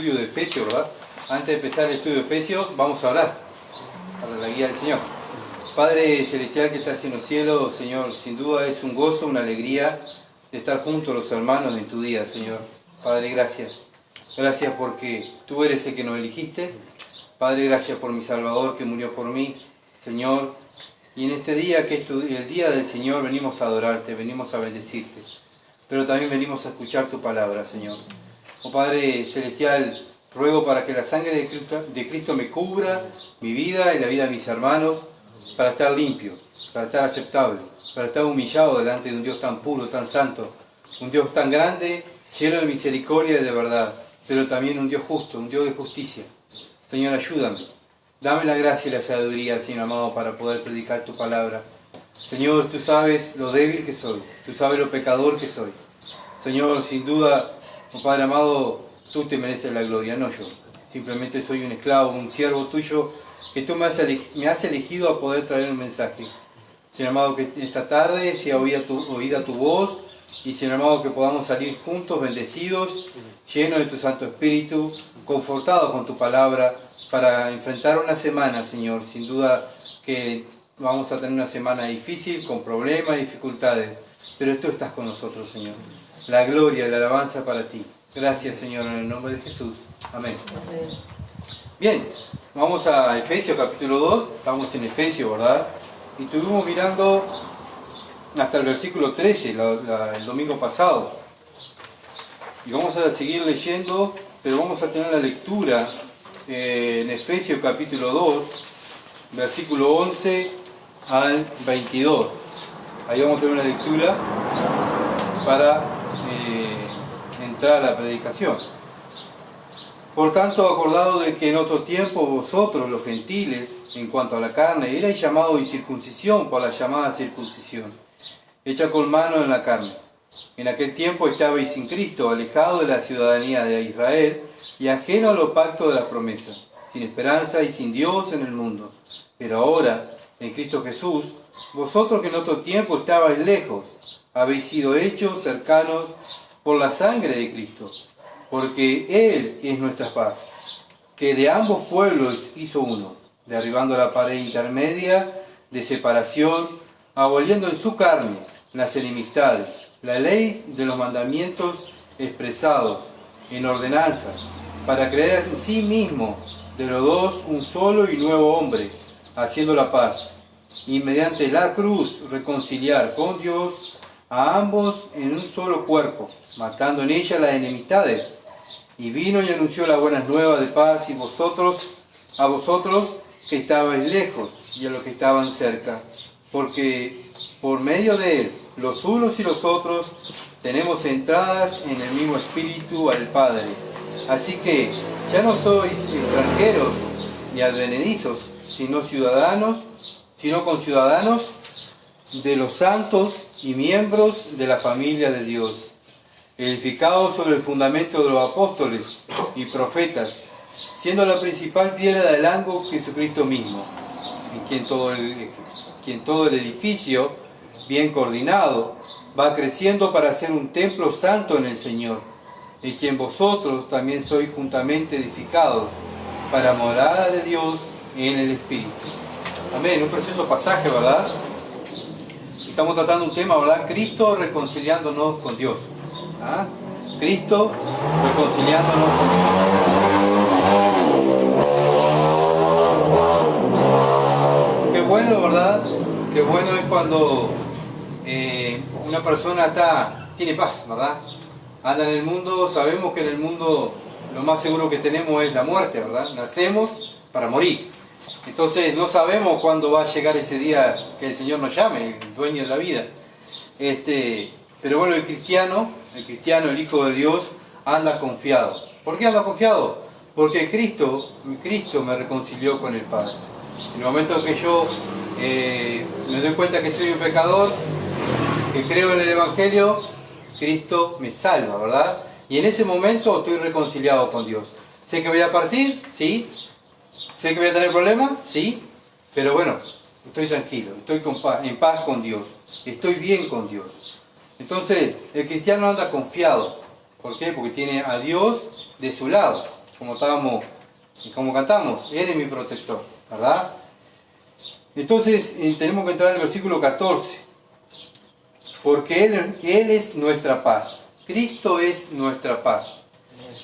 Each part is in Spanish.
estudio de Efesios, ¿verdad? Antes de empezar el estudio de Efesios, vamos a orar para la guía del Señor. Padre Celestial que estás en los cielos, Señor, sin duda es un gozo, una alegría de estar juntos los hermanos en tu día, Señor. Padre, gracias. Gracias porque tú eres el que nos elegiste. Padre, gracias por mi Salvador que murió por mí, Señor. Y en este día, que es el día del Señor, venimos a adorarte, venimos a bendecirte. Pero también venimos a escuchar tu palabra, Señor. Oh Padre Celestial, ruego para que la sangre de Cristo me cubra mi vida y la vida de mis hermanos, para estar limpio, para estar aceptable, para estar humillado delante de un Dios tan puro, tan santo, un Dios tan grande, lleno de misericordia y de verdad, pero también un Dios justo, un Dios de justicia. Señor, ayúdame. Dame la gracia y la sabiduría, Señor amado, para poder predicar tu palabra. Señor, tú sabes lo débil que soy, tú sabes lo pecador que soy. Señor, sin duda, oh Padre amado, tú te mereces la gloria, no yo. Simplemente soy un esclavo, un siervo tuyo, que tú me has elegido a poder traer un mensaje. Señor amado, que esta tarde sea oída tu voz, y Señor amado, que podamos salir juntos, bendecidos, llenos de tu Santo Espíritu, confortados con tu palabra, para enfrentar una semana, Señor. Sin duda que vamos a tener una semana difícil, con problemas y dificultades, pero tú estás con nosotros, Señor. La gloria y la alabanza para ti. Gracias, Señor, en el nombre de Jesús. Amén. Bien, vamos a Efesios capítulo 2. Estamos en Efesios, ¿verdad? Y estuvimos mirando hasta el versículo 13 el domingo pasado. Y vamos a seguir leyendo, pero vamos a tener la lectura en Efesios capítulo 2, versículo 11 al 22. Ahí vamos a tener una lectura para entrar a la predicación. Por tanto, acordado de que en otro tiempo vosotros, los gentiles, en cuanto a la carne, erais llamados incircuncisión por la llamada circuncisión, hecha con mano en la carne. En aquel tiempo estabais sin Cristo, alejados de la ciudadanía de Israel y ajeno a los pactos de las promesas, sin esperanza y sin Dios en el mundo. Pero ahora, en Cristo Jesús, vosotros que en otro tiempo estabais lejos, habéis sido hechos cercanos por la sangre de Cristo, porque Él es nuestra paz, que de ambos pueblos hizo uno, derribando la pared intermedia de separación, aboliendo en su carne las enemistades, la ley de los mandamientos expresados en ordenanzas, para crear en sí mismo de los dos un solo y nuevo hombre, haciendo la paz, y mediante la cruz reconciliar con Dios a ambos en un solo cuerpo, matando en ella las enemistades. Y vino y anunció las buenas nuevas de paz y a vosotros que estabais lejos y a los que estaban cerca, porque por medio de él, los unos y los otros, tenemos entradas en el mismo espíritu al Padre. Así que ya no sois extranjeros ni advenedizos, sino conciudadanos de los santos y miembros de la familia de Dios, edificados sobre el fundamento de los apóstoles y profetas, siendo la principal piedra del ángulo Jesucristo mismo, en quien todo el edificio, bien coordinado, va creciendo para ser un templo santo en el Señor, en quien vosotros también sois juntamente edificados para morada de Dios en el Espíritu. Amén, un precioso pasaje, ¿verdad? Estamos tratando un tema, ¿verdad? Cristo reconciliándonos con Dios. ¿Ah? Cristo reconciliándonos con Dios. Qué bueno, ¿verdad? Qué bueno es cuando una persona tiene paz, ¿verdad? Anda en el mundo, sabemos que en el mundo lo más seguro que tenemos es la muerte, ¿verdad? Nacemos para morir. Entonces no sabemos cuándo va a llegar ese día que el Señor nos llame, el dueño de la vida. Pero bueno, el cristiano, el Hijo de Dios, anda confiado. ¿Por qué anda confiado? Porque Cristo me reconcilió con el Padre. En el momento que yo me doy cuenta que soy un pecador, que creo en el Evangelio, Cristo me salva, ¿verdad? Y en ese momento estoy reconciliado con Dios. ¿Sé que voy a partir? Sí. ¿Sé que voy a tener problemas? Sí. Pero bueno, estoy tranquilo, estoy en paz con Dios, estoy bien con Dios. Entonces, el cristiano anda confiado. ¿Por qué? Porque tiene a Dios de su lado. como estábamos y como cantamos, Él es mi protector, ¿verdad? Entonces tenemos que entrar en el versículo 14, porque Él es nuestra paz, Cristo es nuestra paz.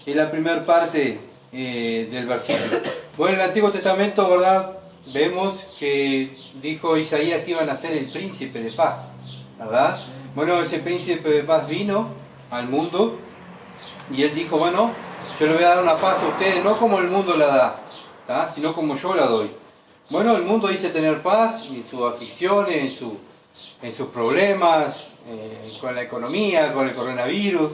Es la primera parte del versículo. Bueno, en el Antiguo Testamento, ¿verdad? Vemos que dijo Isaías que iban a ser el príncipe de paz, ¿verdad? Bueno, ese príncipe de paz vino al mundo y él dijo, bueno, yo le voy a dar una paz a ustedes, no como el mundo la da, ¿tá? Sino como yo la doy. Bueno, el mundo dice tener paz en sus aflicciones, en sus problemas, con la economía, con el coronavirus,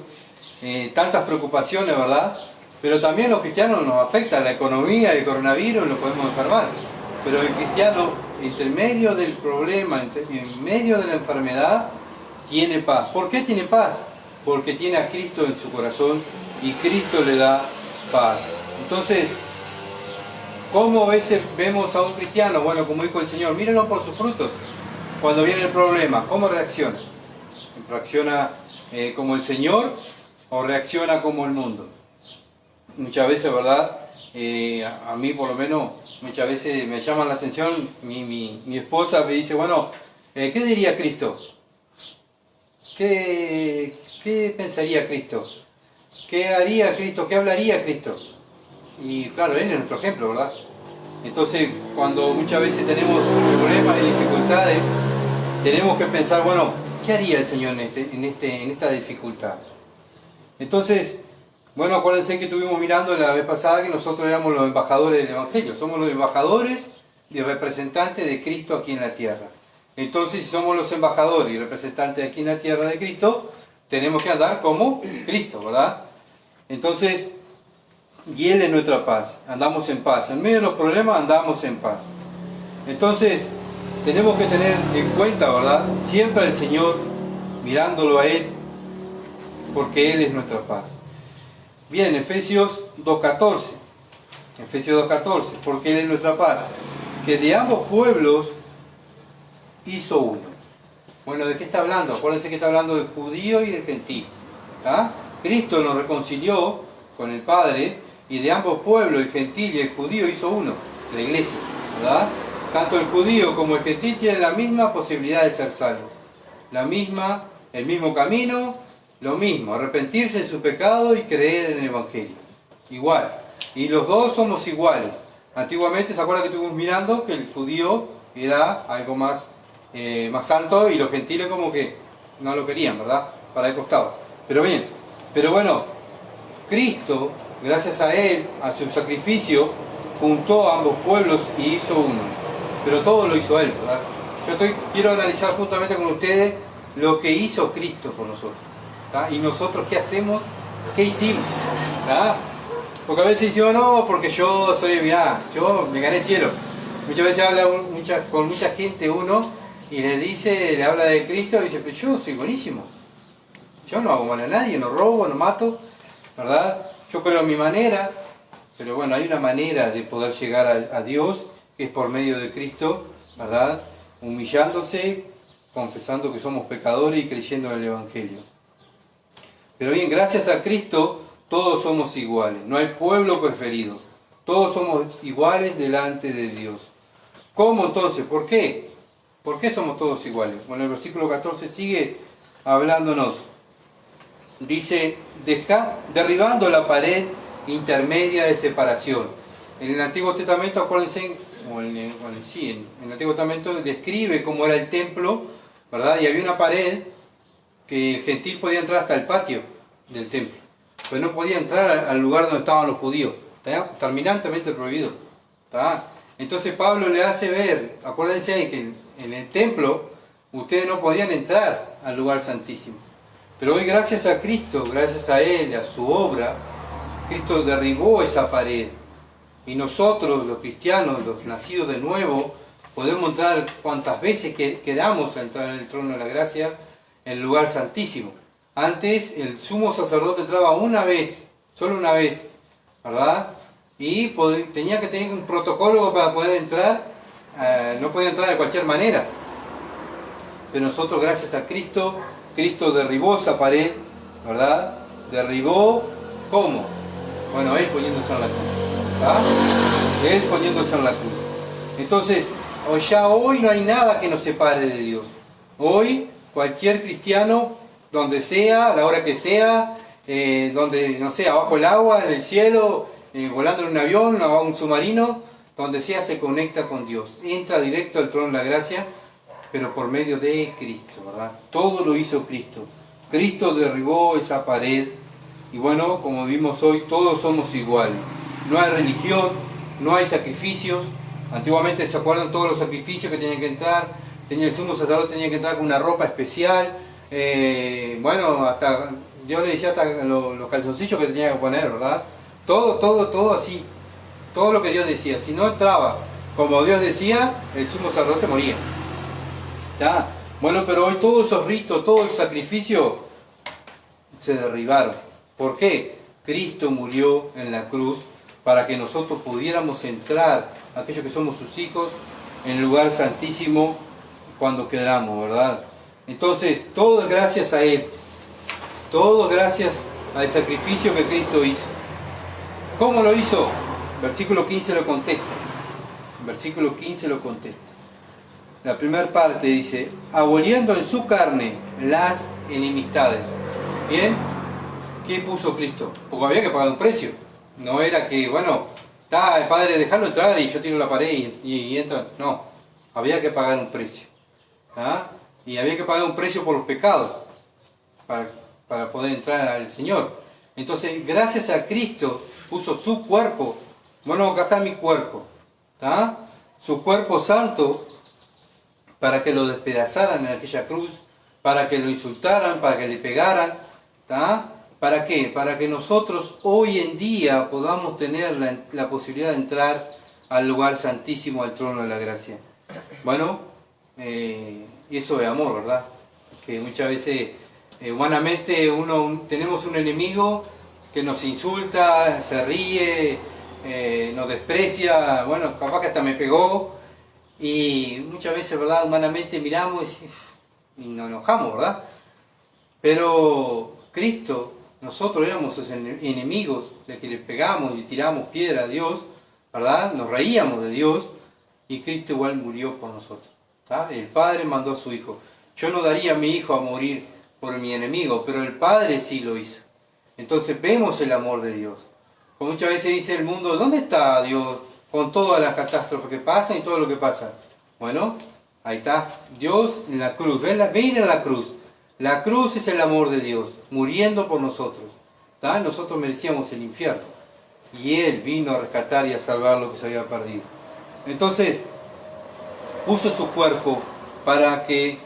tantas preocupaciones, ¿verdad? Pero también los cristianos nos afecta la economía, el coronavirus, lo podemos enfermar. Pero el cristiano, entre medio del problema, en medio de la enfermedad, tiene paz. ¿Por qué tiene paz? Porque tiene a Cristo en su corazón y Cristo le da paz. Entonces, ¿cómo a veces vemos a un cristiano? Bueno, como dijo el Señor, mírenlo por sus frutos. Cuando viene el problema, ¿cómo reacciona? ¿Reacciona como el Señor o reacciona como el mundo? Muchas veces, ¿verdad? A mí por lo menos, muchas veces me llama la atención, mi esposa me dice, bueno, ¿qué diría Cristo? ¿Qué pensaría Cristo? ¿Qué haría Cristo? ¿Qué hablaría Cristo? Y claro, Él es nuestro ejemplo, ¿verdad? Entonces, cuando muchas veces tenemos problemas y dificultades, tenemos que pensar, bueno, ¿qué haría el Señor en esta dificultad? Entonces, bueno, acuérdense que estuvimos mirando la vez pasada que nosotros éramos los embajadores del Evangelio. Somos los embajadores y representantes de Cristo aquí en la tierra. Entonces, si somos los embajadores y representantes aquí en la tierra de Cristo, tenemos que andar como Cristo, ¿verdad? Entonces, y Él es nuestra paz. Andamos en paz. En medio de los problemas andamos en paz. Entonces, tenemos que tener en cuenta, ¿verdad? Siempre al Señor, mirándolo a Él, porque Él es nuestra paz. Bien, Efesios 2.14. Efesios 2.14, porque Él es nuestra paz. Que de ambos pueblos hizo uno. Bueno, ¿de qué está hablando? Acuérdense que está hablando del judío y del gentil. ¿Ah? Cristo nos reconcilió con el Padre y de ambos pueblos, el gentil y el judío, hizo uno, la iglesia, ¿verdad? Tanto el judío como el gentil tienen la misma posibilidad de ser salvos. El mismo camino, lo mismo, arrepentirse de su pecado y creer en el Evangelio. Igual. Y los dos somos iguales. Antiguamente, ¿se acuerdan que estuvimos mirando que el judío era algo más santo y los gentiles como que no lo querían, ¿verdad? Para el costado. Pero bien, pero bueno, Cristo, gracias a Él, a su sacrificio, juntó a ambos pueblos y hizo uno. Pero todo lo hizo Él, ¿verdad? Quiero analizar juntamente con ustedes lo que hizo Cristo por nosotros. ¿Tá? Y nosotros, ¿qué hacemos? ¿Qué hicimos? ¿Tá? Porque a veces decimos, no, porque yo yo me gané el cielo. Muchas veces habla con mucha gente uno y le habla de Cristo y dice, pero yo soy buenísimo. Yo no hago mal a nadie, no robo, no mato, ¿verdad? Yo creo a mi manera, pero bueno, hay una manera de poder llegar a Dios, que es por medio de Cristo, ¿verdad? Humillándose, confesando que somos pecadores y creyendo en el Evangelio. Pero bien, gracias a Cristo todos somos iguales, no hay pueblo preferido, todos somos iguales delante de Dios. ¿Cómo entonces? ¿Por qué? ¿Por qué somos todos iguales? Bueno, el versículo 14 sigue hablándonos. Dice, derribando la pared intermedia de separación. En el Antiguo Testamento, acuérdense, en el Antiguo Testamento describe cómo era el templo, ¿verdad? Y había una pared que el gentil podía entrar hasta el patio del templo, pero no podía entrar al lugar donde estaban los judíos. ¿Está? Terminantemente prohibido. ¿Está? Entonces Pablo le hace ver, acuérdense que en el templo ustedes no podían entrar al lugar santísimo. Pero hoy, gracias a Cristo, gracias a Él, a su obra, Cristo derribó esa pared. Y nosotros, los cristianos, los nacidos de nuevo, podemos entrar cuantas veces queramos a entrar en el trono de la gracia, en el lugar santísimo. Antes el sumo sacerdote entraba una vez, solo una vez, ¿verdad? Y tenía que tener un protocolo para poder entrar, no podía entrar de cualquier manera. Pero nosotros, gracias a Cristo, Cristo derribó esa pared, ¿verdad? Derribó, ¿cómo? Bueno, Él poniéndose en la cruz. ¿Tá? Él poniéndose en la cruz. Entonces, ya hoy no hay nada que nos separe de Dios. Hoy, cualquier cristiano, donde sea, a la hora que sea, donde, no sé, abajo el agua, en el cielo, volando en un avión o un submarino, donde sea se conecta con Dios. Entra directo al trono de la gracia, pero por medio de Cristo, ¿verdad? Todo lo hizo Cristo. Cristo derribó esa pared y bueno, como vimos hoy, todos somos iguales. No hay religión, no hay sacrificios. Antiguamente, ¿se acuerdan todos los sacrificios que tenían que entrar? El sumo sacerdote tenía que entrar con una ropa especial. Bueno, hasta yo le decía hasta los calzoncillos que tenía que poner, ¿verdad? Todo así. Todo lo que Dios decía. Si no entraba como Dios decía, el sumo sacerdote moría. ¿Está? Bueno, pero hoy todos esos ritos, todo el sacrificio se derribaron. ¿Por qué? Cristo murió en la cruz para que nosotros pudiéramos entrar, aquellos que somos sus hijos, en el lugar santísimo cuando queramos, ¿verdad? Entonces, todo es gracias a Él. Todo gracias al sacrificio que Cristo hizo. ¿Cómo lo hizo? Versículo 15 lo contesta. Versículo 15 lo contesta. La primera parte dice, aboliendo en su carne las enemistades. ¿Bien? ¿Qué puso Cristo? Porque había que pagar un precio. No era que, bueno, está, Padre, déjalo entrar y yo tiro la pared y entra. No, había que pagar un precio. ¿Ah? Y había que pagar un precio por los pecados para poder entrar al Señor. Entonces, gracias a Cristo, puso su cuerpo. Bueno, acá está mi cuerpo. ¿Tá? Su cuerpo santo para que lo despedazaran en aquella cruz, para que lo insultaran, para que le pegaran. ¿Tá? ¿Para qué? Para que nosotros hoy en día podamos tener la posibilidad de entrar al lugar santísimo, al trono de la gracia. Bueno, eso es amor, ¿verdad? Que muchas veces humanamente tenemos un enemigo que nos insulta, se ríe, nos desprecia, bueno, capaz que hasta me pegó, y muchas veces, ¿verdad? Humanamente miramos y nos enojamos, ¿verdad? Pero Cristo, nosotros éramos sus enemigos, de que le pegamos y tiramos piedra a Dios, ¿verdad? Nos reíamos de Dios, y Cristo igual murió por nosotros. ¿Tá? El Padre mandó a su Hijo. Yo no daría a mi Hijo a morir por mi enemigo, pero el Padre sí lo hizo. Entonces vemos el amor de Dios. Como muchas veces dice el mundo, ¿dónde está Dios con todas las catástrofes que pasan y todo lo que pasa? Bueno, ahí está Dios en la cruz. Ven en la cruz. La cruz es el amor de Dios, muriendo por nosotros. ¿Tá? Nosotros merecíamos el infierno. Y Él vino a rescatar y a salvar lo que se había perdido. Entonces, puso su cuerpo para que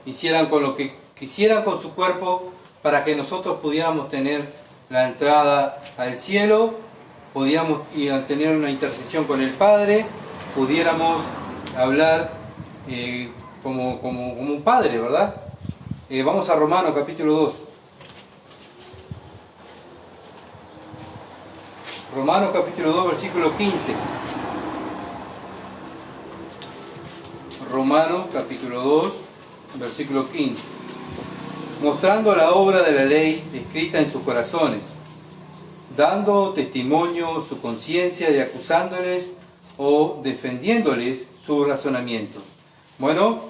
hicieran con lo que quisieran con su cuerpo, para que nosotros pudiéramos tener la entrada al cielo, pudiéramos tener una intercesión con el Padre, pudiéramos hablar como un padre, ¿verdad? Vamos a Romanos capítulo 2. Romanos capítulo 2, versículo 15. Romanos capítulo 2, versículo 15. Mostrando la obra de la ley escrita en sus corazones, dando testimonio su conciencia y acusándoles o defendiéndoles su razonamiento. Bueno,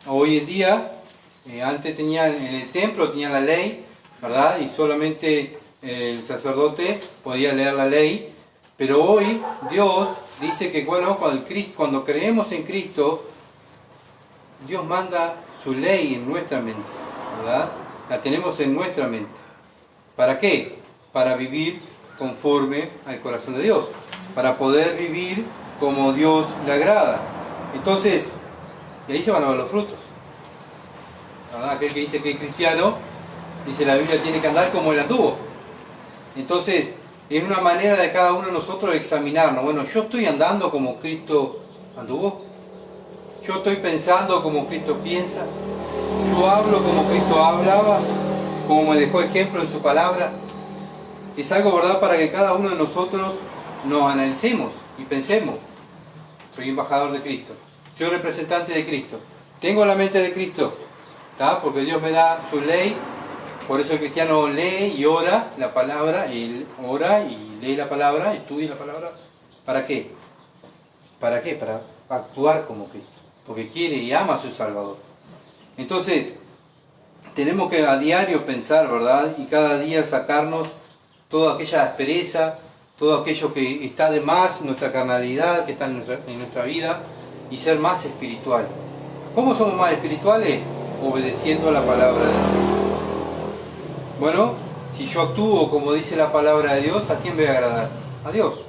hoy en día, antes tenían en el templo tenían la ley, ¿verdad? Y solamente el sacerdote podía leer la ley, pero hoy Dios dice que bueno, cuando creemos en Cristo, Dios manda su ley en nuestra mente, ¿verdad? La tenemos en nuestra mente. ¿Para qué? Para vivir conforme al corazón de Dios, para poder vivir como Dios le agrada. Entonces, y ahí se van a ver los frutos, ¿verdad? Aquel que dice que es cristiano, dice la Biblia, tiene que andar como Él anduvo. Entonces, es una manera de cada uno de nosotros examinarnos. Bueno, yo estoy andando como Cristo anduvo. Yo estoy pensando como Cristo piensa. Yo hablo como Cristo hablaba, como me dejó ejemplo en su palabra. Es algo, ¿verdad?, para que cada uno de nosotros nos analicemos y pensemos. Soy embajador de Cristo. Soy representante de Cristo. Tengo la mente de Cristo, ¿tá? Porque Dios me da su ley Por eso el cristiano lee y ora la palabra, él ora y lee la palabra, estudia la palabra. ¿Para qué? ¿Para qué? Para actuar como Cristo, porque quiere y ama a su Salvador. Entonces, tenemos que a diario pensar, ¿verdad? Y cada día sacarnos toda aquella aspereza, todo aquello que está de más, nuestra carnalidad que está en nuestra vida, y ser más espiritual. ¿Cómo somos más espirituales? Obedeciendo a la palabra de Dios. Bueno, si yo actúo como dice la palabra de Dios, ¿a quién voy a agradar? A Dios.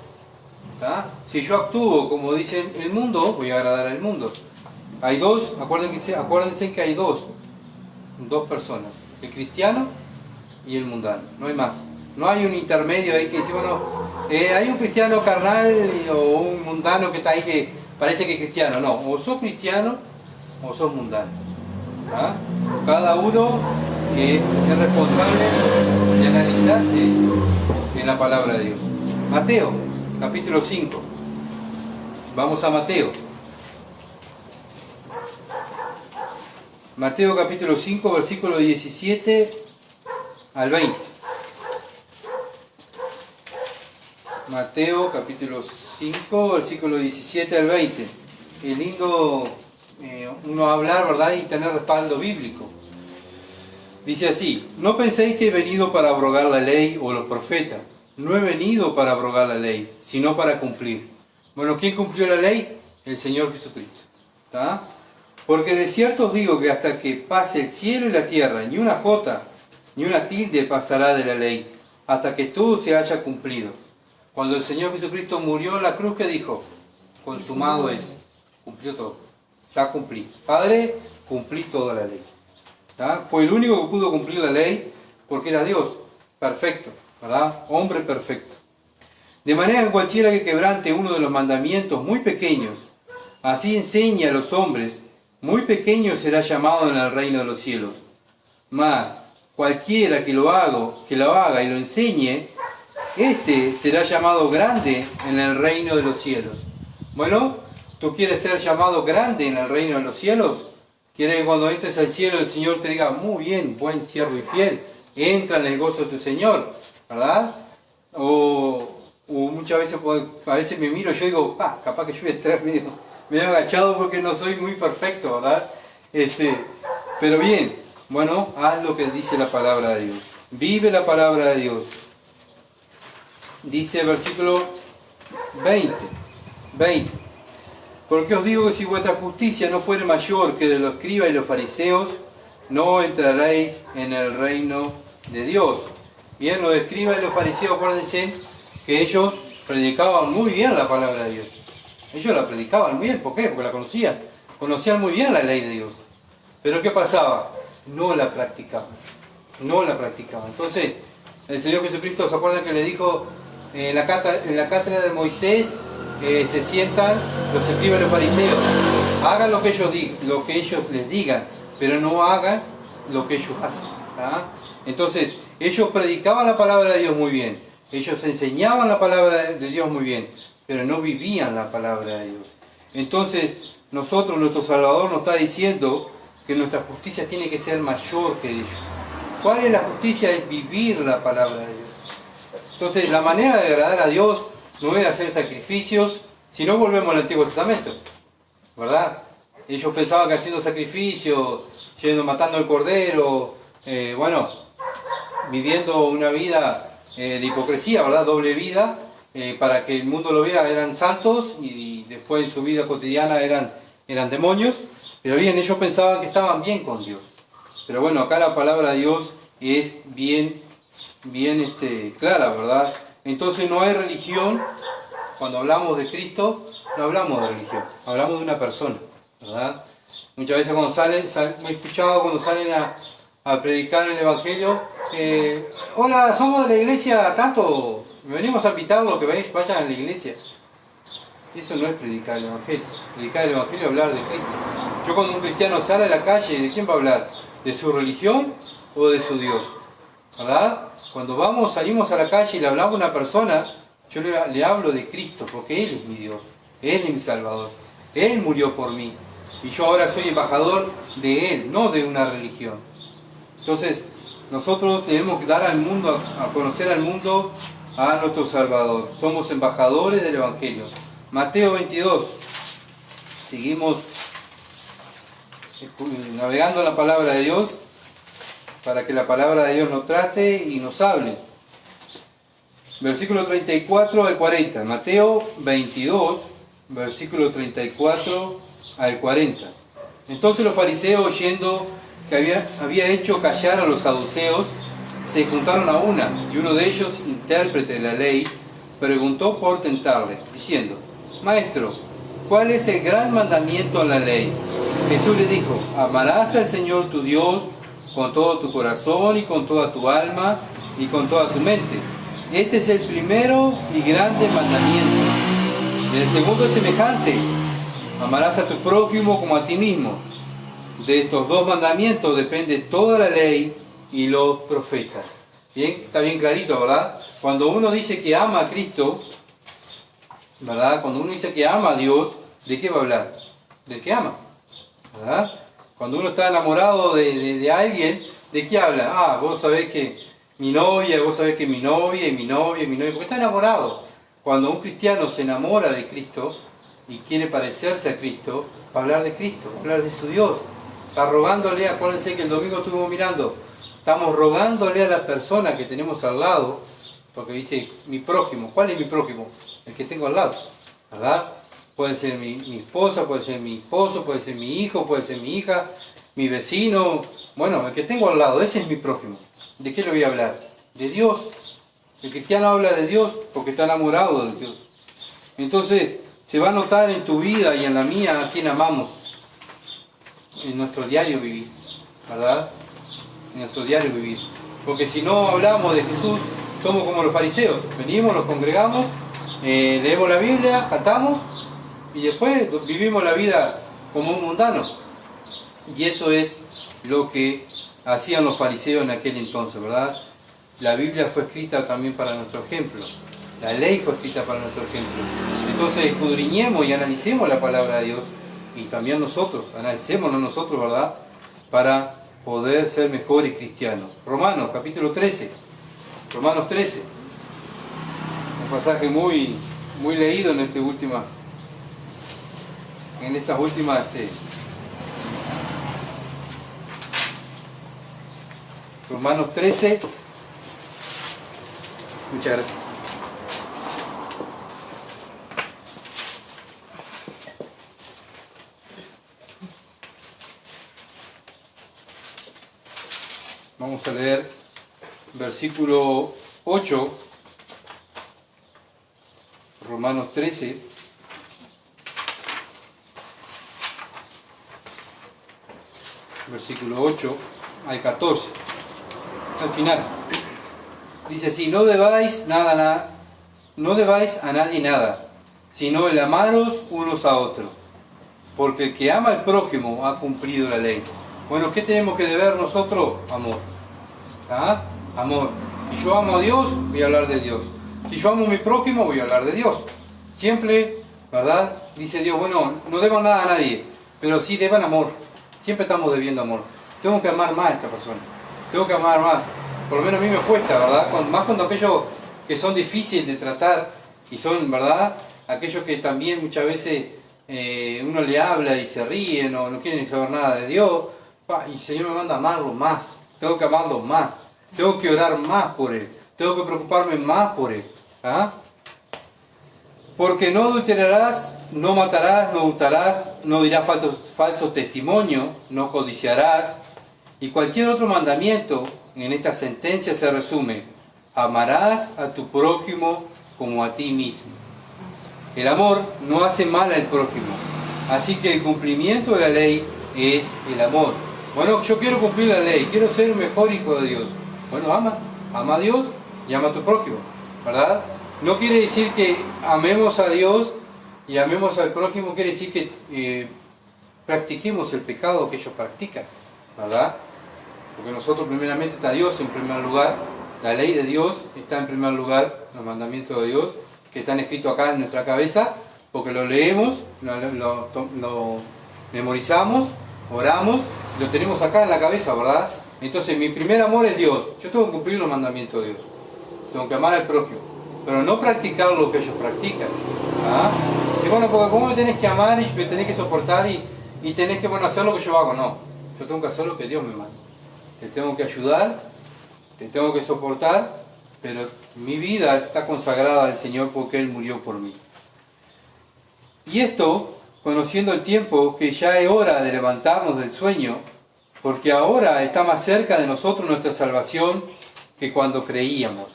¿Tá? Si yo actúo como dice el mundo, voy a agradar al mundo. Hay dos, acuérdense que hay dos personas, el cristiano y el mundano, no hay más. No hay un intermedio ahí que dice, bueno, hay un cristiano carnal o un mundano que está ahí que parece que es cristiano. No, o sos cristiano o sos mundano. ¿Ah? Cada uno es responsable de analizarse en la palabra de Dios. Mateo, capítulo 5. Vamos a Mateo. Mateo capítulo 5, versículo 17 al 20. Mateo capítulo 5, versículo 17 al 20. Es lindo uno hablar, ¿verdad? Y tener respaldo bíblico. Dice así: no penséis que he venido para abrogar la ley o los profetas. No he venido para abrogar la ley, sino para cumplir. Bueno, ¿quién cumplió la ley? El Señor Jesucristo. ¿Está? Porque de cierto os digo que hasta que pase el cielo y la tierra, ni una jota, ni una tilde pasará de la ley, hasta que todo se haya cumplido. Cuando el Señor Jesucristo murió en la cruz, ¿qué dijo? Consumado es. Cumplió todo. Ya cumplí. Padre, cumplí toda la ley. ¿Tá? Fue el único que pudo cumplir la ley porque era Dios. Perfecto. ¿Verdad? Hombre perfecto. De manera que cualquiera que quebrante uno de los mandamientos muy pequeños, así enseña a los hombres, muy pequeño será llamado en el reino de los cielos. Mas cualquiera que lo haga y lo enseñe, este será llamado grande en el reino de los cielos. Bueno, ¿tú quieres ser llamado grande en el reino de los cielos? ¿Quieres que cuando entres al cielo el Señor te diga, muy bien, buen siervo y fiel, entra en el gozo de tu Señor, ¿verdad? O muchas veces, a veces me miro y yo digo, capaz que yo voy a estar medio agachado porque no soy muy perfecto, ¿verdad? Pero bien, bueno, haz lo que dice la palabra de Dios. Vive la palabra de Dios. Dice el versículo 20. Porque os digo que si vuestra justicia no fuere mayor que de los escribas y los fariseos, no entraréis en el reino de Dios. Bien, los escribas y los fariseos, acuérdense que ellos predicaban muy bien la palabra de Dios. Ellos la predicaban muy bien, ¿por qué? Porque la conocían muy bien la ley de Dios. Pero ¿qué pasaba? No la practicaban. Entonces, el Señor Jesucristo, ¿se acuerdan que le dijo en la cátedra de Moisés, se sientan los escribas y los fariseos? Hagan lo que ellos les digan, pero no hagan lo que ellos hacen. ¿Ah? Entonces, ellos predicaban la palabra de Dios muy bien. Ellos enseñaban la palabra de Dios muy bien, pero no vivían la palabra de Dios. Entonces, nuestro Salvador nos está diciendo que nuestra justicia tiene que ser mayor que ellos. ¿Cuál es la justicia? Es vivir la palabra de Dios. Entonces, la manera de agradar a Dios no es hacer sacrificios, si no volvemos al Antiguo Testamento, ¿verdad? Ellos pensaban que haciendo sacrificios, matando al cordero, viviendo una vida de hipocresía, ¿verdad? Doble vida, para que el mundo lo vea, eran santos y después en su vida cotidiana eran demonios. Pero bien, ellos pensaban que estaban bien con Dios. Pero bueno, acá la palabra de Dios es bien clara, ¿verdad? Entonces no hay religión. Cuando hablamos de Cristo, no hablamos de religión, hablamos de una persona, ¿verdad? Muchas veces me he escuchado cuando salen a predicar el Evangelio, hola, somos de la iglesia tanto, venimos a invitar lo que vayan a la iglesia. Eso no es predicar el Evangelio. Predicar el Evangelio es hablar de Cristo. Yo cuando un cristiano sale a la calle, ¿de quién va a hablar? ¿De su religión o de su Dios? ¿Verdad? Cuando salimos a la calle y le hablamos a una persona, yo le hablo de Cristo, porque Él es mi Dios, Él es mi Salvador, Él murió por mí, y yo ahora soy embajador de Él, no de una religión. Entonces, nosotros tenemos que dar al mundo, a conocer al mundo a nuestro Salvador. Somos embajadores del Evangelio. Mateo 22. Seguimos navegando en la palabra de Dios para que la palabra de Dios nos trate y nos hable. Versículo 34 al 40. Mateo 22, versículo 34 al 40. Entonces los fariseos, oyendo que había hecho callar a los saduceos, se juntaron a una, y uno de ellos, intérprete de la ley, preguntó por tentarle, diciendo: Maestro, ¿cuál es el gran mandamiento en la ley? Jesús le dijo: amarás al Señor tu Dios con todo tu corazón y con toda tu alma y con toda tu mente. Este es el primero y grande mandamiento. Y el segundo es semejante: amarás a tu prójimo como a ti mismo. De estos dos mandamientos depende toda la ley y los profetas. Bien, está bien clarito, ¿verdad? Cuando uno dice que ama a Cristo, ¿verdad? Cuando uno dice que ama a Dios, ¿de qué va a hablar? Del que ama, ¿verdad? Cuando uno está enamorado de alguien, ¿de qué habla? Ah, vos sabés que mi novia, vos sabés que mi novia, y mi novia, y mi novia, porque está enamorado. Cuando un cristiano se enamora de Cristo y quiere parecerse a Cristo, va a hablar de Cristo, va a hablar de su Dios. Está rogándole, acuérdense que el domingo estuvimos mirando, estamos rogándole a la persona que tenemos al lado, porque dice mi prójimo. ¿Cuál es mi prójimo? El que tengo al lado, ¿verdad? Puede ser mi esposa, puede ser mi esposo, puede ser mi hijo, puede ser mi hija, mi vecino. Bueno, el que tengo al lado, ese es mi prójimo. ¿De qué le voy a hablar? De Dios. El cristiano habla de Dios porque está enamorado de Dios. Entonces, se va a notar en tu vida y en la mía a quién amamos. En nuestro diario vivir, ¿verdad? En nuestro diario vivir. Porque si no hablamos de Jesús, somos como los fariseos. Venimos, nos congregamos, leemos la Biblia, cantamos y después vivimos la vida como un mundano. Y eso es lo que hacían los fariseos en aquel entonces, ¿verdad? La Biblia fue escrita también para nuestro ejemplo. La ley fue escrita para nuestro ejemplo. Entonces escudriñemos y analicemos la palabra de Dios. Y también nosotros, analicémonos nosotros, ¿verdad? Para poder ser mejores cristianos. Romanos, capítulo 13. Romanos 13. Un pasaje muy leído en estas últimas Romanos 13. Muchas gracias. Vamos a leer versículo 8, Romanos 13. Versículo 8 al 14. Al final. Dice así: no debáis a nadie nada, sino el amaros unos a otros. Porque el que ama al prójimo ha cumplido la ley. Bueno, ¿qué tenemos que deber nosotros? Amor. ¿Ah? Amor. Si yo amo a Dios, voy a hablar de Dios. Si yo amo a mi prójimo, voy a hablar de Dios. Siempre, ¿verdad? Dice Dios, bueno, no deban nada a nadie, pero sí deban amor. Siempre estamos debiendo amor. Tengo que amar más a esta persona. Tengo que amar más. Por lo menos a mí me cuesta, ¿verdad? Más cuando aquellos que son difíciles de tratar y son, ¿verdad? Aquellos que también muchas veces uno le habla y se ríen o no quieren saber nada de Dios. Y el Señor me manda a amarlo más. Tengo que amarlo más. Tengo que orar más por Él. Tengo que preocuparme más por Él. ¿Ah? Porque no adulterarás, no matarás, no hurtarás, no dirás falso testimonio, no codiciarás. Y cualquier otro mandamiento en esta sentencia se resume: amarás a tu prójimo como a ti mismo. El amor no hace mal al prójimo. Así que el cumplimiento de la ley es el amor. Bueno, yo quiero cumplir la ley, quiero ser un mejor hijo de Dios. Bueno, ama a Dios y ama a tu prójimo, ¿verdad? No quiere decir que amemos a Dios y amemos al prójimo, quiere decir que practiquemos el pecado que ellos practican, ¿verdad? Porque nosotros primeramente está Dios en primer lugar, la ley de Dios está en primer lugar, los mandamientos de Dios que están escritos acá en nuestra cabeza, porque lo leemos, lo memorizamos, oramos, lo tenemos acá en la cabeza, ¿verdad? Entonces mi primer amor es Dios. Yo tengo que cumplir los mandamientos de Dios. Tengo que amar al prójimo, pero no practicar lo que ellos practican. ¿Ah? Y bueno, porque ¿cómo me tenés que amar y me tenés que soportar y tenés que hacer lo que yo hago? No, yo tengo que hacer lo que Dios me manda. Te tengo que ayudar, te tengo que soportar, pero mi vida está consagrada al Señor porque Él murió por mí. Y esto, conociendo el tiempo, que ya es hora de levantarnos del sueño, porque ahora está más cerca de nosotros nuestra salvación que cuando creíamos.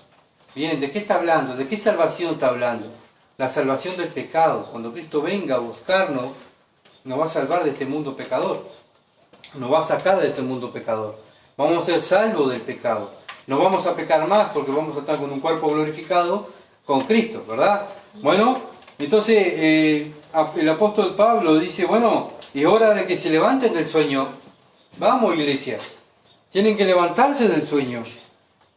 Bien, ¿de qué está hablando? ¿De qué salvación está hablando? La salvación del pecado. Cuando Cristo venga a buscarnos, nos va a salvar de este mundo pecador. Nos va a sacar de este mundo pecador. Vamos a ser salvos del pecado. No vamos a pecar más porque vamos a estar con un cuerpo glorificado con Cristo, ¿verdad? Bueno, entonces el apóstol Pablo dice, bueno, es hora de que se levanten del sueño. Vamos, iglesia. Tienen que levantarse del sueño.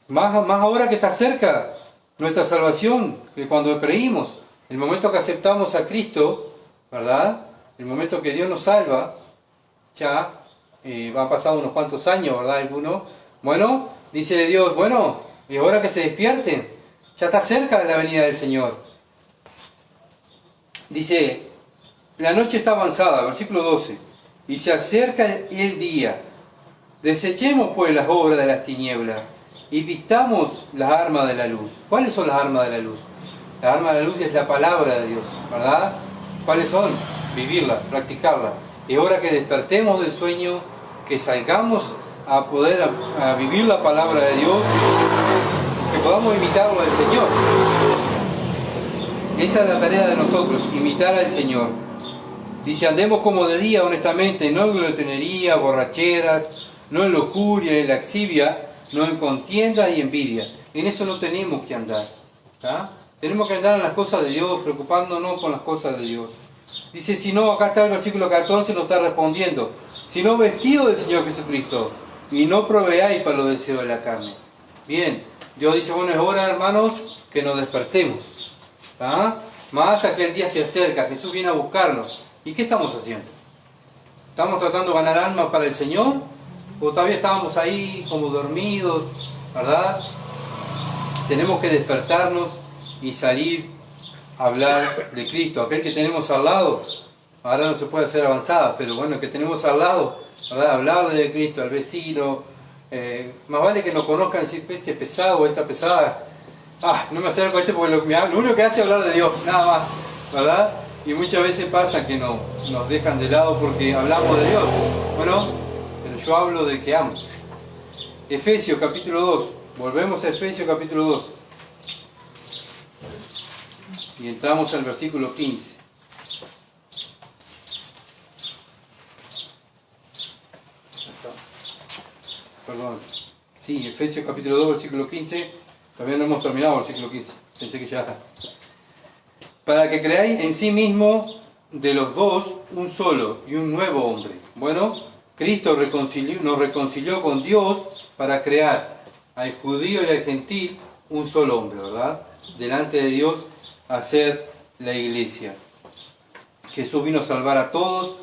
Más ahora que está cerca nuestra salvación, que cuando creímos, el momento que aceptamos a Cristo, ¿verdad? El momento que Dios nos salva, ya han pasado unos cuantos años, ¿verdad? Algunos. Bueno, dice Dios, bueno, es hora que se despierten. Ya está cerca la venida del Señor. Dice, la noche está avanzada, versículo 12, y se acerca el día. Desechemos pues las obras de las tinieblas y vistamos las armas de la luz. ¿Cuáles son las armas de la luz? La arma de la luz es la palabra de Dios, ¿verdad? ¿Cuáles son? Vivirla, practicarla. Es hora que despertemos del sueño, que salgamos a poder a vivir la palabra de Dios, que podamos imitarlo al Señor. Esa es la tarea de nosotros, imitar al Señor. Dice, andemos como de día honestamente, no en glotonería, borracheras, no en lujuria, en laxivia, no en contienda y envidia. En eso no tenemos que andar. ¿Tá? Tenemos que andar en las cosas de Dios, preocupándonos con las cosas de Dios. Dice, si no, acá está el versículo 14, nos está respondiendo. Si no, vestido del Señor Jesucristo, y no proveáis para los deseos de la carne. Bien, Dios dice, bueno, es hora, hermanos, que nos despertemos. ¿Ah? Más aquel día se acerca, Jesús viene a buscarnos. ¿Y qué estamos haciendo? ¿Estamos tratando de ganar almas para el Señor? ¿O todavía estábamos ahí como dormidos? ¿Verdad? Tenemos que despertarnos y salir a hablar de Cristo. Aquel que tenemos al lado, ahora no se puede hacer avanzada, pero bueno, el que tenemos al lado, ¿verdad? Hablarle de Cristo al vecino. Más vale que nos conozcan y decir, este pesado o esta pesada. No me acerco a este porque lo único que hace es hablar de Dios, nada más, ¿verdad? Y muchas veces pasa que nos dejan de lado porque hablamos de Dios. Bueno, pero yo hablo de que amo. Efesios capítulo 2, volvemos a Efesios capítulo 2. Y entramos al versículo 15. Perdón. Sí, Efesios capítulo 2, versículo 15. Todavía no hemos terminado el versículo 15. Pensé que ya está. Para que creáis en sí mismo de los dos un solo y un nuevo hombre. Bueno, Cristo nos reconcilió con Dios para crear al judío y al gentil un solo hombre, ¿verdad? Delante de Dios, hacer la iglesia. Jesús vino a salvar a todos,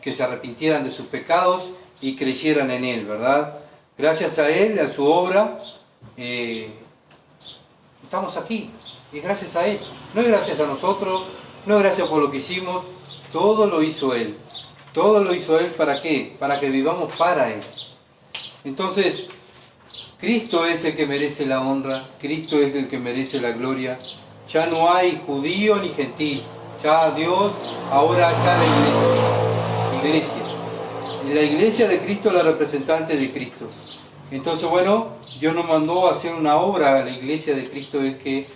que se arrepintieran de sus pecados y creyeran en Él, ¿verdad? Gracias a Él, a su obra, estamos aquí. Y gracias a Él. No es gracias a nosotros, no es gracias por lo que hicimos, todo lo hizo Él. Todo lo hizo Él, ¿para qué? Para que vivamos para Él. Entonces, Cristo es el que merece la honra, Cristo es el que merece la gloria. Ya no hay judío ni gentil, ya Dios ahora está la iglesia. En la iglesia de Cristo, la representante de Cristo. Entonces, bueno, Dios nos mandó a hacer una obra a la iglesia de Cristo, es que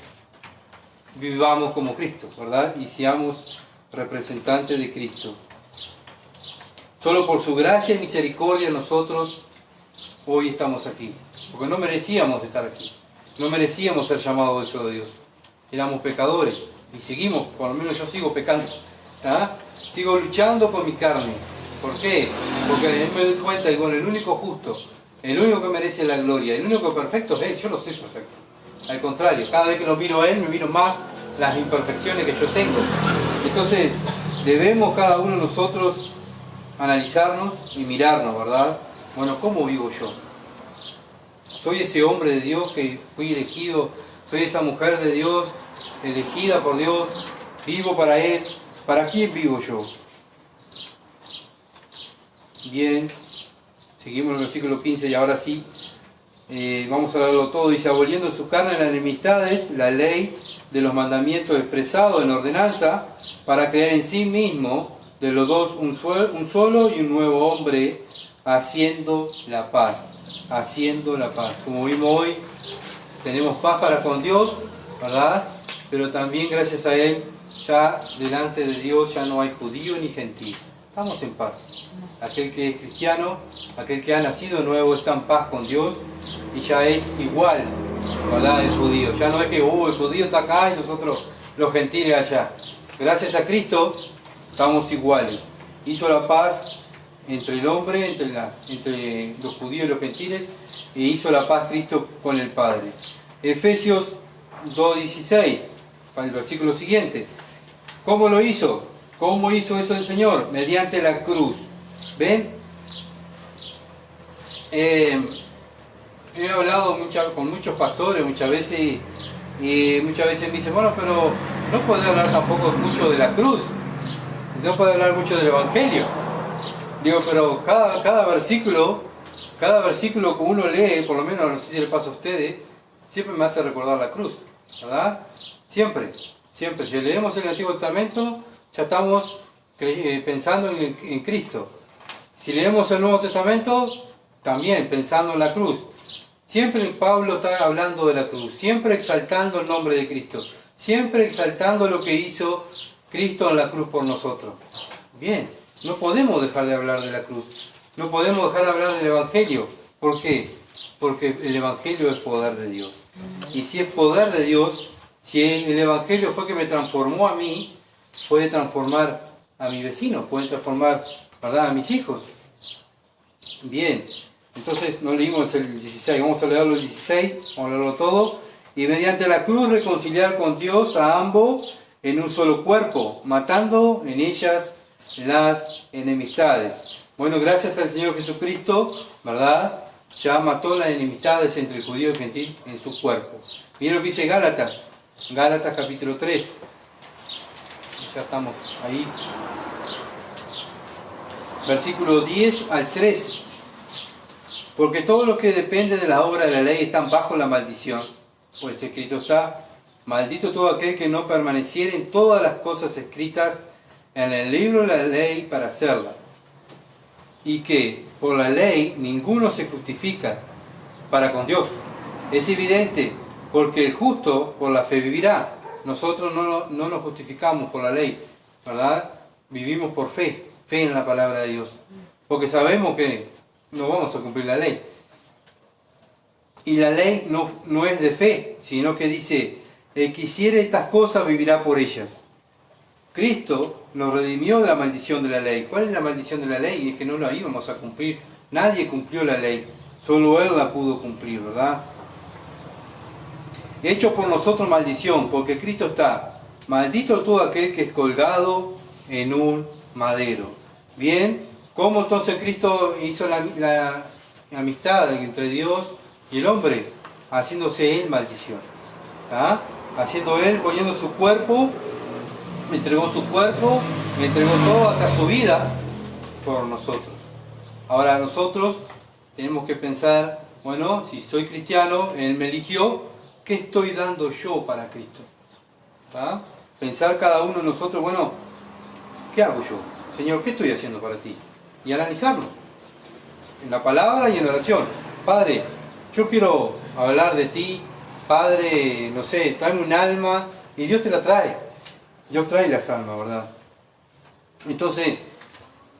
vivamos como Cristo, ¿verdad? Y seamos representantes de Cristo. Solo por su gracia y misericordia nosotros hoy estamos aquí. Porque no merecíamos estar aquí. No merecíamos ser llamados hijos de Dios. Éramos pecadores. Y seguimos, por lo menos yo sigo pecando. ¿Ah? Sigo luchando con mi carne. ¿Por qué? Porque me doy cuenta, y bueno, el único justo, el único que merece la gloria, el único perfecto es Él. Yo no soy perfecto. Al contrario, cada vez que lo miro a Él, me miro más las imperfecciones que yo tengo. Entonces, debemos cada uno de nosotros analizarnos y mirarnos, ¿verdad? Bueno, ¿cómo vivo yo? Soy ese hombre de Dios que fui elegido, soy esa mujer de Dios, elegida por Dios, vivo para Él. ¿Para quién vivo yo? Bien, seguimos en el versículo 15 y ahora sí, vamos a hablarlo todo. Dice, aboliendo en su carne las enemistades, la ley de los mandamientos expresados en ordenanza, para crear en sí mismo de los dos un solo y un nuevo hombre, haciendo la paz. Haciendo la paz. Como vimos hoy, tenemos paz para con Dios, ¿verdad? Pero también gracias a Él, ya delante de Dios ya no hay judío ni gentil. Estamos en paz. Aquel que es cristiano, aquel que ha nacido de nuevo está en paz con Dios y ya es igual, ¿verdad? El judío. Ya no es que el judío está acá y nosotros los gentiles allá. Gracias a Cristo estamos iguales. Hizo la paz entre el hombre, entre los judíos y los gentiles, e hizo la paz Cristo con el Padre. Efesios 2:16, para el versículo siguiente. ¿Cómo lo hizo? ¿Cómo hizo eso el Señor? Mediante la cruz. ¿Ven? He hablado con muchos pastores muchas veces y muchas veces me dicen, bueno, pero no puede hablar tampoco mucho de la cruz, no puede hablar mucho del Evangelio. Digo, pero cada versículo que uno lee, por lo menos no sé si le pasa a ustedes, siempre me hace recordar la cruz, ¿verdad? Siempre. Si leemos el Antiguo Testamento, ya estamos pensando en Cristo. Si leemos el Nuevo Testamento, también pensando en la cruz. Siempre Pablo está hablando de la cruz, siempre exaltando el nombre de Cristo, siempre exaltando lo que hizo Cristo en la cruz por nosotros. Bien, no podemos dejar de hablar de la cruz, no podemos dejar de hablar del Evangelio. ¿Por qué? Porque el Evangelio es poder de Dios. Y si es poder de Dios, si el Evangelio fue que me transformó a mí, puede transformar a mi vecino, puede transformar, ¿verdad?, a mis hijos. Bien, entonces no leímos el 16, vamos a leerlo el 16, vamos a leerlo todo. Y mediante la cruz reconciliar con Dios a ambos en un solo cuerpo, matando en ellas las enemistades. Bueno, gracias al Señor Jesucristo, ¿verdad?, ya mató las enemistades entre el judío y el gentil en su cuerpo. Miren lo que dice Gálatas capítulo 3. Ya estamos ahí. Versículo 10 al 13. Porque todo lo que depende de la obra de la ley están bajo la maldición. Pues escrito está, maldito todo aquel que no permaneciere en todas las cosas escritas en el libro de la ley para hacerla. Y que por la ley ninguno se justifica para con Dios. Es evidente, porque el justo por la fe vivirá. Nosotros no nos justificamos por la ley, ¿verdad? Vivimos por fe en la palabra de Dios. Porque sabemos que no vamos a cumplir la ley. Y la ley no es de fe, sino que dice, el que hiciere estas cosas vivirá por ellas. Cristo nos redimió de la maldición de la ley. ¿Cuál es la maldición de la ley? Es que no la íbamos a cumplir. Nadie cumplió la ley. Solo Él la pudo cumplir, ¿verdad? Hecho por nosotros maldición, porque Cristo está, maldito todo aquel que es colgado en un madero. Bien, ¿cómo entonces Cristo hizo la amistad entre Dios y el hombre? Haciéndose Él maldición. ¿Ah? Haciendo Él, poniendo su cuerpo, me entregó su cuerpo, me entregó todo, hasta su vida, por nosotros. Ahora nosotros tenemos que pensar, bueno, si soy cristiano, Él me eligió, ¿qué estoy dando yo para Cristo? ¿Ah? Pensar cada uno de nosotros, bueno, ¿qué hago yo? Señor, ¿qué estoy haciendo para ti? Y analizarlo, en la palabra y en la oración. Padre, yo quiero hablar de ti, Padre, no sé, tráeme un alma, y Dios te la trae. Dios trae las almas, ¿verdad? Entonces,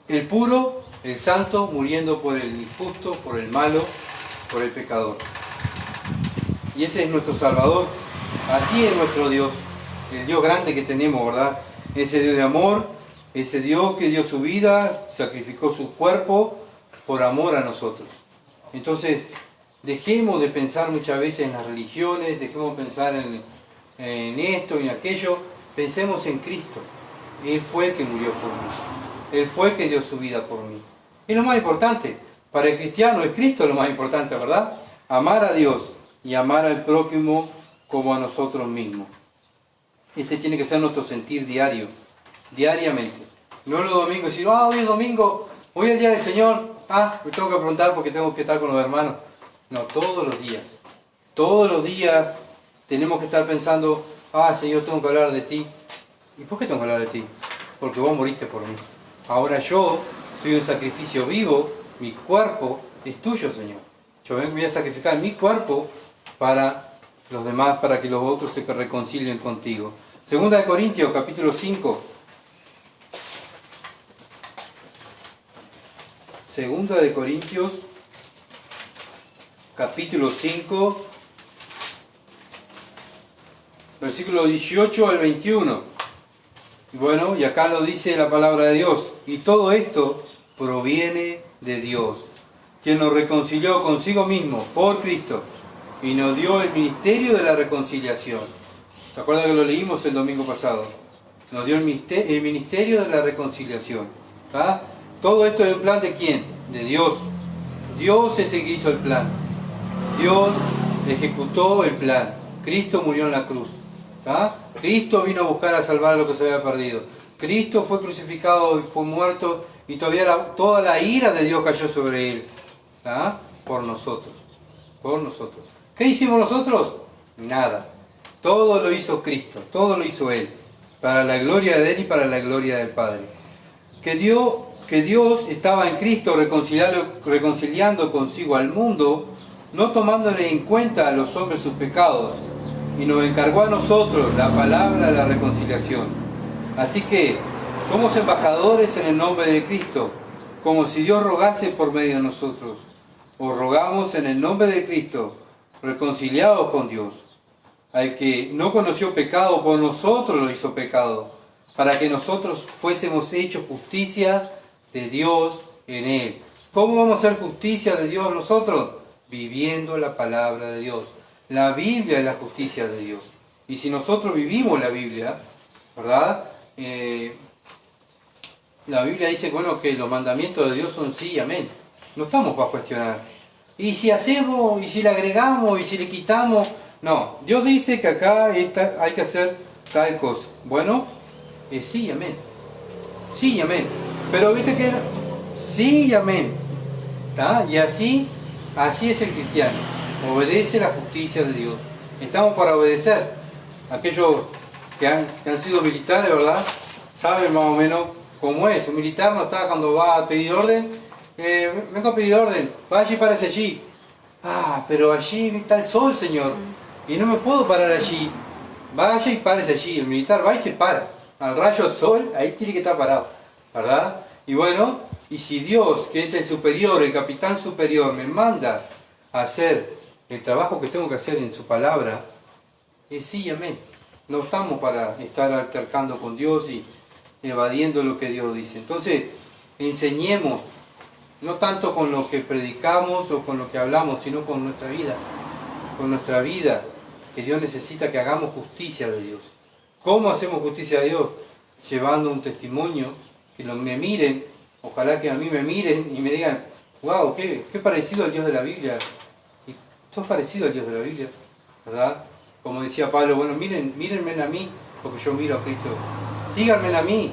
el puro, el santo, muriendo por el injusto, por el malo, por el pecador. Y ese es nuestro Salvador. Así es nuestro Dios, el Dios grande que tenemos, ¿verdad? Ese Dios de amor, ese Dios que dio su vida, sacrificó su cuerpo por amor a nosotros. Entonces, dejemos de pensar muchas veces en las religiones, dejemos de pensar en esto y en aquello, pensemos en Cristo. Él fue el que murió por mí, Él fue el que dio su vida por mí. Es lo más importante, para el cristiano, el Cristo es lo más importante, ¿verdad? Amar a Dios y amar al prójimo como a nosotros mismos. Este tiene que ser nuestro sentir diario, diariamente. No los domingos decir, hoy es domingo, hoy es el día del Señor, me tengo que preguntar porque tengo que estar con los hermanos. No, todos los días. Todos los días tenemos que estar pensando, Señor, tengo que hablar de ti. ¿Y por qué tengo que hablar de ti? Porque vos moriste por mí. Ahora yo soy un sacrificio vivo, mi cuerpo es tuyo, Señor. Yo voy a sacrificar mi cuerpo para los demás, para que los otros se reconcilien contigo. Segunda de Corintios, capítulo 5. Segunda de Corintios, capítulo 5, versículo 18 al 21. Bueno, y acá lo dice la palabra de Dios. Y todo esto proviene de Dios, quien nos reconcilió consigo mismo por Cristo y nos dio el ministerio de la reconciliación. ¿Se acuerdan que lo leímos el domingo pasado? Nos dio el ministerio de la reconciliación. Todo esto es el plan de ¿quién? De Dios. Dios es el que hizo el plan. Dios ejecutó el plan. Cristo murió en la cruz. Cristo vino a buscar a salvar lo que se había perdido. Cristo fue crucificado y fue muerto y todavía toda la ira de Dios cayó sobre él. Por nosotros. Por nosotros. ¿Qué hicimos nosotros? Nada. Todo lo hizo Cristo. Todo lo hizo Él. Para la gloria de Él y para la gloria del Padre. Que Dios estaba en Cristo reconciliando consigo al mundo, no tomándole en cuenta a los hombres sus pecados, y nos encargó a nosotros la palabra de la reconciliación. Así que somos embajadores en el nombre de Cristo, como si Dios rogase por medio de nosotros. Os rogamos en el nombre de Cristo, reconciliados con Dios. Al que no conoció pecado, por nosotros lo hizo pecado, para que nosotros fuésemos hechos justicia de Dios en Él. ¿Cómo vamos a hacer justicia de Dios nosotros? Viviendo la palabra de Dios. La Biblia es la justicia de Dios. Y si nosotros vivimos la Biblia, ¿verdad? La Biblia dice, que los mandamientos de Dios son sí y amén. No estamos para cuestionar. Y si hacemos, y si le agregamos, y si le quitamos... No, Dios dice que acá hay que hacer tal cosa. Bueno, sí y amén. Sí y amén. Pero viste que sí y amén. Y así es el cristiano. Obedece la justicia de Dios. Estamos para obedecer. Aquellos que han sido militares, ¿verdad? Saben más o menos cómo es. Un militar no está cuando va a pedir orden. Vengo a pedir orden. Vaya y párese allí. Pero allí está el sol, Señor. Y no me puedo parar allí. Vaya y párese allí. El militar va y se para. Al rayo del sol, ahí tiene que estar parado. ¿Verdad? Y bueno, y si Dios, que es el superior, el capitán superior, me manda a hacer el trabajo que tengo que hacer en su palabra, sí y amén. No estamos para estar altercando con Dios y evadiendo lo que Dios dice. Entonces, enseñemos, no tanto con lo que predicamos o con lo que hablamos, sino con nuestra vida. Con nuestra vida, que Dios necesita que hagamos justicia de Dios. ¿Cómo hacemos justicia de Dios? Llevando un testimonio, que me miren, ojalá que a mí me miren y me digan, wow, qué parecido al Dios de la Biblia. Y sos parecido al Dios de la Biblia, ¿verdad? Como decía Pablo, mírenme a mí, porque yo miro a Cristo. Síganme a mí,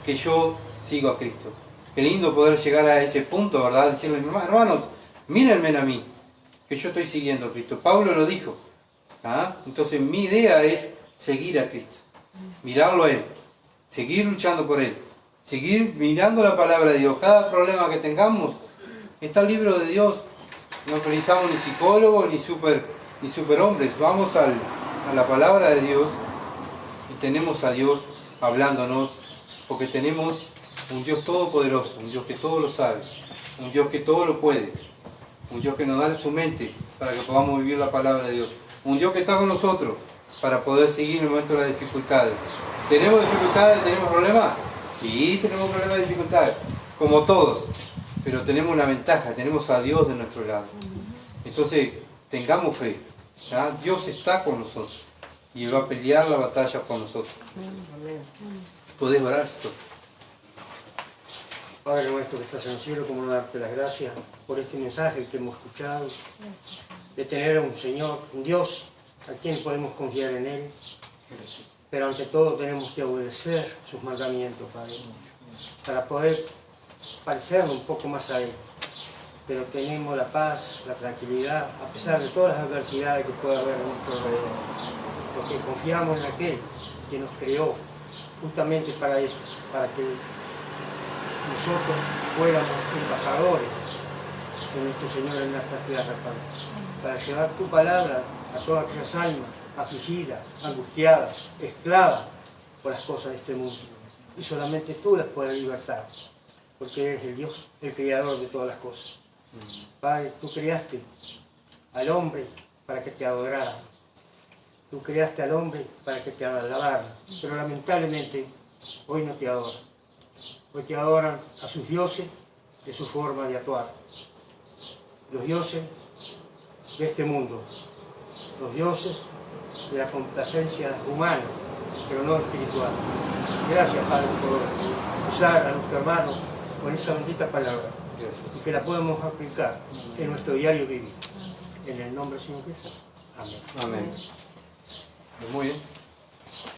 que yo sigo a Cristo. Qué lindo poder llegar a ese punto, ¿verdad? Decirle, hermanos, mírenme a mí, que yo estoy siguiendo a Cristo. Pablo lo dijo. Entonces mi idea es seguir a Cristo, mirarlo a Él, seguir luchando por Él, seguir mirando la palabra de Dios. Cada problema que tengamos, está el libro de Dios. No precisamos ni psicólogos ni superhombres. Vamos a la palabra de Dios y tenemos a Dios hablándonos, porque tenemos un Dios todopoderoso, un Dios que todo lo sabe, un Dios que todo lo puede, un Dios que nos da su mente para que podamos vivir la palabra de Dios, un Dios que está con nosotros para poder seguir en el momento de las dificultades. ¿Tenemos dificultades? ¿Tenemos problemas? Sí, tenemos problemas y dificultades, como todos, pero tenemos una ventaja, tenemos a Dios de nuestro lado. Entonces, tengamos fe, Dios está con nosotros y Él va a pelear la batalla por nosotros. ¿Podés orar esto? Padre nuestro que estás en el cielo, como no darte las gracias por este mensaje que hemos escuchado, de tener a un Señor, un Dios, a quien podemos confiar en Él, pero ante todo tenemos que obedecer sus mandamientos, Padre, para poder parecernos un poco más a Él. Pero tenemos la paz, la tranquilidad, a pesar de todas las adversidades que pueda haber a nuestro alrededor, porque confiamos en aquel que nos creó justamente para eso, para que nosotros fuéramos embajadores de nuestro Señor en esta tierra, Padre, para llevar tu palabra a todas aquellas almas afligidas, angustiadas, esclavas por las cosas de este mundo. Y solamente tú las puedes libertar, porque eres el Dios, el creador de todas las cosas. Padre, tú creaste al hombre para que te adorara. Tú creaste al hombre para que te alabara, pero lamentablemente hoy no te adoran. Hoy te adoran a sus dioses de su forma de actuar. Los dioses de este mundo, los dioses de la complacencia humana, pero no espiritual. Gracias, Padre, por usar a nuestro hermano con esa bendita palabra y que la podamos aplicar en nuestro diario vivir. En el nombre del Señor Jesús. Amén. Amén. Muy bien.